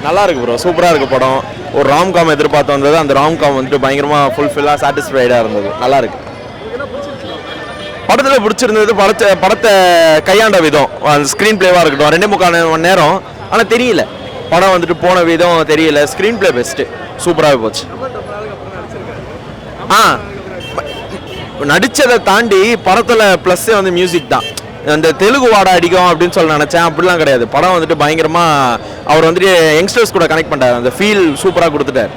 நல்லா இருக்கு ப்ரோ, சூப்பராக இருக்கு படம். ஒரு ராம்காம் எதிர்பார்த்து வந்தது, அந்த ராம்காம் வந்துட்டு பயங்கரமாக ஃபுல்ஃபில்லாக சாட்டிஸ்ஃபைடாக இருந்தது. நல்லா இருக்கு. படத்தில் பிடிச்சிருந்தது படத்தை கையாண்ட விதம், அந்த ஸ்க்ரீன் பிளேவாக இருக்கட்டும். 2.25 மணி நேரம், ஆனால் தெரியல படம் வந்துட்டு போன விதம் தெரியல. ஸ்க்ரீன் பிளே பெஸ்ட்டு, சூப்பராகவே போச்சு. நடித்ததை தாண்டி படத்தில் ப்ளஸ்ஸே வந்து மியூசிக் தான். அந்த தெலுங்கு வாடை அடிக்கும் அப்படின்னு சொல்ல நினச்சேன், அப்படிலாம் கிடையாது. படம் வந்துட்டு பயங்கரமாக அவர் வந்துட்டு யங்ஸ்டர்ஸ் கூட கனெக்ட் பண்ணுறாரு. அந்த ஃபீல் சூப்பராக கொடுத்துட்டார்.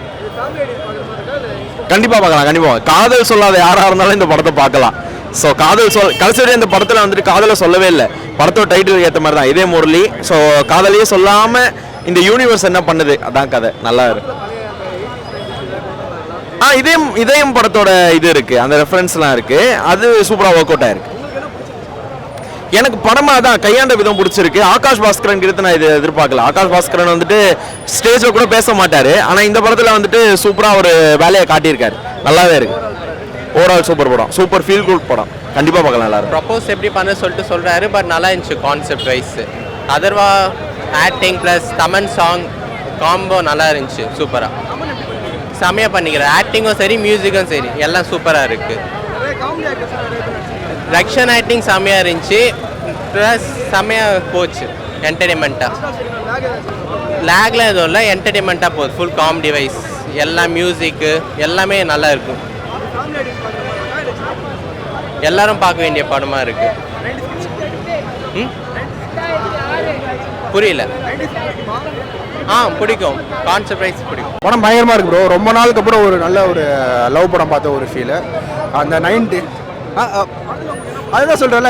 கண்டிப்பாக பார்க்கலாம், கண்டிப்பாக. காதல் சொல்லாத யாராக இருந்தாலும் இந்த படத்தை பார்க்கலாம். ஸோ காதல் கடைசி வரையும் இந்த படத்தில் வந்துட்டு காதலை சொல்லவே இல்லை. படத்தோட டைட்டில் ஏற்ற மாதிரி தான் இதே முரளி. ஸோ காதலையே சொல்லாமல் இந்த யூனிவர்ஸ் என்ன பண்ணுது, அதான் கதை. நல்லா இருக்கு. இதயம் படத்தோட இது இருக்கு, அந்த ரெஃபரன்ஸ்லாம் இருக்கு. அது சூப்பராக ஒர்க் அவுட் ஆயிருக்கு. எனக்கு படமா தான் கையாண்ட விதம் பிடிச்சிருக்கு. ஆகாஷ் பாஸ்கரன் கிட்ட நான் இது எதிர்பார்க்கல. ஆகாஷ் பாஸ்கரன் வந்துட்டு ஸ்டேஜில் கூட பேச மாட்டாரு, ஆனால் இந்த படத்தில் வந்துட்டு சூப்பராக ஒரு வேலையை காட்டியிருக்காரு. நல்லாவே இருக்கு. ஓவரால் சூப்பர் படம், சூப்பர் ஃபீல் குட் படம். கண்டிப்பாக பார்க்கலாம். நல்லா இருக்கும். ப்ரப்போஸ் எப்படி பண்ண சொல்லிட்டு சொல்கிறாரு, பட் நல்லா இருந்துச்சு concept wise. Atharvaa acting plus Thaman song combo நல்லா இருந்துச்சு. சூப்பராக செம்மையாக பண்ணிக்கிறேன். ஆக்டிங்கும் சரி, மியூசிக்கும் சரி, எல்லாம் சூப்பராக இருக்குது. ரக்ஷன் ஆக்டிங் செம்மையாக இருந்துச்சு, ப்ளஸ் செம்மையாக போச்சு. என்டர்டெயின்மெண்ட்டாக லேக்லாம் எதுவும் இல்லை, என்டர்டெயின்மெண்ட்டாக போகுது. ஃபுல் காமெடி வைஸ் எல்லாம் மியூசிக்கு எல்லாமே நல்லா இருக்கும். எல்லாரும் பார்க்க வேண்டிய படமாக இருக்குது. புரியல. பிடிக்கும். கான்செப்ட் வைஸ் பிடிக்கும். படம் பயங்கரமாக இருக்குது ப்ரோ. ரொம்ப நாளுக்கு அப்புறம் ஒரு நல்ல ஒரு லவ் படம் பார்த்த ஒரு ஃபீலு. அந்த 90 அதுதான் சொல்கிறேன்ல.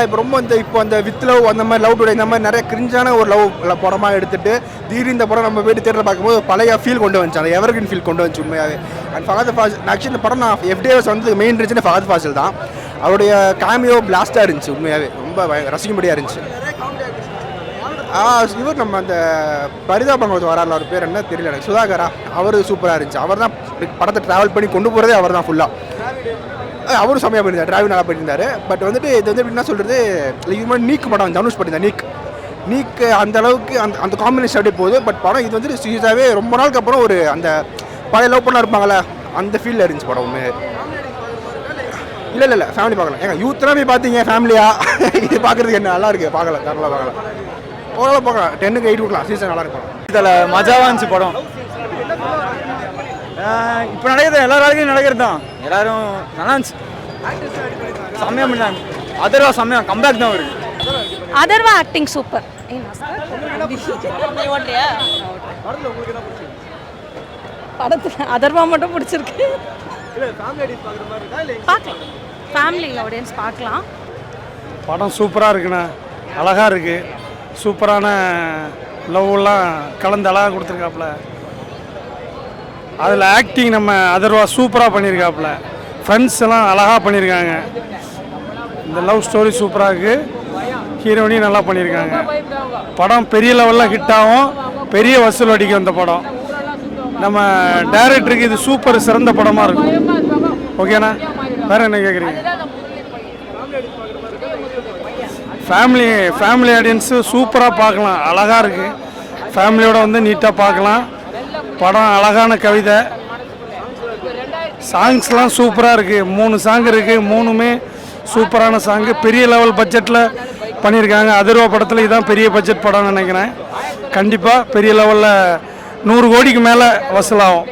இப்போ அந்த வித் லவ் அந்த மாதிரி லவ் டுடே இந்த மாதிரி நிறைய கிரிஞ்சான ஒரு லவ் படமாக எடுத்துகிட்டு திடீர்னு இந்த படம் நம்ம போய்ட்டு தேட்டரில் பார்க்கும்போது பழைய ஃபீல் கொண்டு வந்துச்சு. அந்த எவர்கிரீன் ஃபீல் கொண்டு வந்துச்சு உண்மையாகவே. அண்ட் ஃபஹத் ஃபாசில் ஆக்சுவலி இந்த படம் நான் FDS வந்து மெயின் இருந்துச்சுன்னு ஃபஹத் ஃபாசில் தான். அவருடைய கேமியோ பிளாஸ்டாக இருந்துச்சு. உண்மையாகவே ரொம்ப ரசிக்கும்படியாக இருந்துச்சு. இவர் நம்ம அந்த பரிதாபங்கள் வராருல, அவர் பேர் என்ன தெரியல எனக்கு, சுதாகரா. அவர் சூப்பராக இருந்துச்சு. அவர் தான் படத்தை ட்ராவல் பண்ணி கொண்டு போகிறதே அவர் தான் ஃபுல்லாக. அவரும் செம்மையாக பண்ணியிருந்தார், டிராவிங் நல்லா பண்ணியிருந்தார். பட் வந்துட்டு இது வந்து என்ன சொல்கிறது, இது மாதிரி நீக் படம் தனுஷ் பண்ணியிருந்தார். நீக்கு அந்த அளவுக்கு அந்த காம்பினேஷன் அப்படியே போகுது. பட் படம் இது வந்துட்டு சீரியஸாகவே ரொம்ப நாளுக்கு அப்புறம் ஒரு அந்த பழைய லவ் பண்ணலாம் இருப்பாங்களே, அந்த ஃபீலில் இருந்துச்சு படம். உண்மையே இல்லை ஃபேமிலி பார்க்கலாம். ஏங்க யூத்லாம் போய் பார்த்தீங்க ஃபேமிலியாக, இது பார்க்குறதுக்கு என்ன நல்லா இருக்குது. பார்க்கலாம், நல்லா பார்க்கலாம். ஓரளவு பார்க்கலாம். 10க்கு 8 கொடுக்கலாம். சீசன் நல்லா இருக்கும். இதில் மஜாவாக இருந்துச்சு படம். இப்போ நடக்கிறது எல்லா நாளைக்கும் நடக்கிறது தான். எல்லாரும் நல்லா இருந்துச்சு. செம்மையாக பண்ணாங்க. அதர்வா செம்மையாக கம்பேக் தான் வருது. Atharvaa acting super. படத்தில் அதர்வா மட்டும் பிடிச்சிருக்கு. பார்க்கலாம், ஃபேமிலி ஆடியன்ஸ் பார்க்கலாம். படம் சூப்பராக இருக்குண்ணா, அழகாக இருக்குது. சூப்பரான லவ்லாம் கலந்து அழகாக கொடுத்துருக்காப்புல. அதில் ஆக்டிங் நம்ம அதர்வா சூப்பராக பண்ணியிருக்காப்புல. ஃப்ரெண்ட்ஸ் எல்லாம் அழகாக பண்ணியிருக்காங்க. இந்த லவ் ஸ்டோரி சூப்பராக இருக்குது. ஹீரோயினையும் நல்லா பண்ணியிருக்காங்க. படம் பெரிய லெவலில் ஹிட் ஆகும், பெரிய வசூல் அடிக்கும் இந்த படம். நம்ம டைரக்டருக்கு இது சூப்பர் சிறந்த படமாக இருக்கும். ஓகேண்ணா, வேறு என்ன கேட்குறீங்க? ஃபேமிலி ஆடியன்ஸு சூப்பராக பார்க்கலாம். அழகாக இருக்குது. ஃபேமிலியோடு வந்து நீட்டாக பார்க்கலாம். படம் அழகான கவிதை. சாங்ஸ்லாம் சூப்பராக இருக்குது. 3 சாங் இருக்குது. 3மே சூப்பரான சாங்கு. பெரிய லெவல் பட்ஜெட்டில் பண்ணியிருக்காங்க. அதர்வா படத்தில் இதுதான் பெரிய பட்ஜெட் படம்னு நினைக்கிறேன். கண்டிப்பாக பெரிய லெவலில் 100 கோடிக்கு மேலே வசூலாகும்.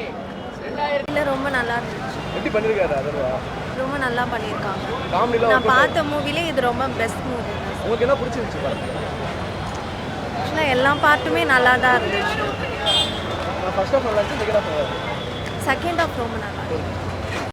ரொம்ப நல்லா இருந்துச்சு. எப்படி பண்ணியிருக்காரு அதர்வா? ரொம்ப நல்லா பண்ணியிருக்காங்க. நான் பார்த்த மூவிலே இது ரொம்ப பெஸ்ட் மூவி. உங்களுக்கு என்ன பிடிச்சிருந்துச்சு? ஆக்சுவலாக எல்லா பார்ட்டுமே நல்லா தான் இருந்துச்சு. செகண்ட் ஆஃப் ரொம்ப நல்லா இருந்துச்சு.